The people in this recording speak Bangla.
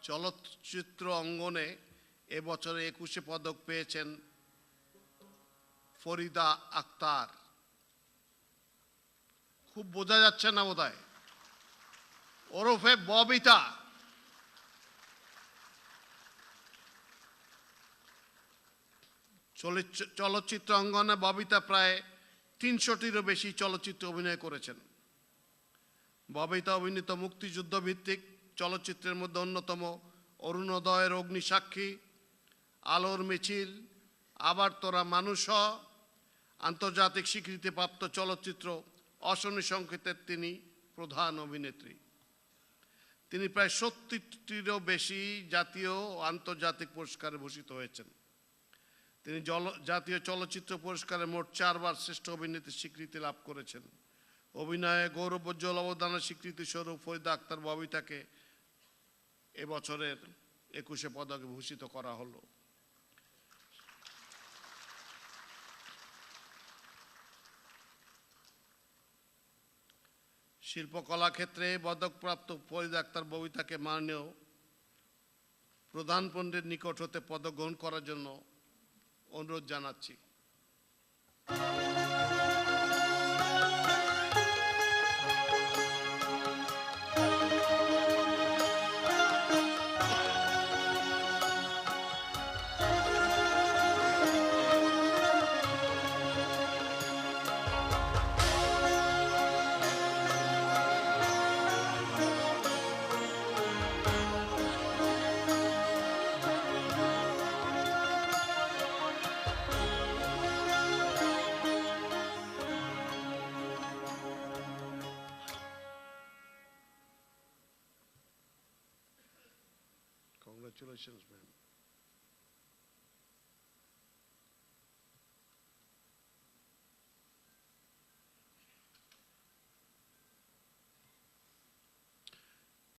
চলচ্চিত্র অঙ্গনে এবছরে 21 পদক পেয়েছেন ফরিদা আক্তার। খুব বোঝা যাচ্ছে না বোধহয়, ওরফে ববিতা। চলচ্চিত্র অঙ্গনে ববিতা প্রায় 300টিরও বেশি চলচ্চিত্রে অভিনয় করেছেন। ববিতা অভিনীত মুক্তিযুদ্ধ ভিত্তিক চলচ্চিত্রের মধ্যে অন্যতম অরুণোদয়ের অগ্নিসাক্ষী, আলোর মিছিল, আবার তোরা মানুষ, আন্তর্জাতিক স্বীকৃতিপ্রাপ্ত চলচ্চিত্র অশনি সংকেতের তিনি প্রধান অভিনেত্রী। তিনি প্রায় 70টিরও বেশি জাতীয় ও আন্তর্জাতিক পুরস্কারে ভূষিত হয়েছেন। তিনি জাতীয় চলচ্চিত্র পুরস্কারে মোট 4বার শ্রেষ্ঠ অভিনেত্রীর স্বীকৃতি লাভ করেছেন। অভিনয়ে গৌরবোজ্জ্বল অবদানের স্বীকৃতি স্বরূপ ফরিদা আক্তার ববিতাকে এবছরের 21 পদকে ভূষিত করা হলো। শিল্পকলা ক্ষেত্রে পদকপ্রাপ্ত ফরিদা আক্তার ববিতাকে মাননীয় প্রধান পণ্ডিতের নিকট হতে পদক গ্রহণ করার জন্য অনুরোধ জানাচ্ছি। Congratulations, ma'am.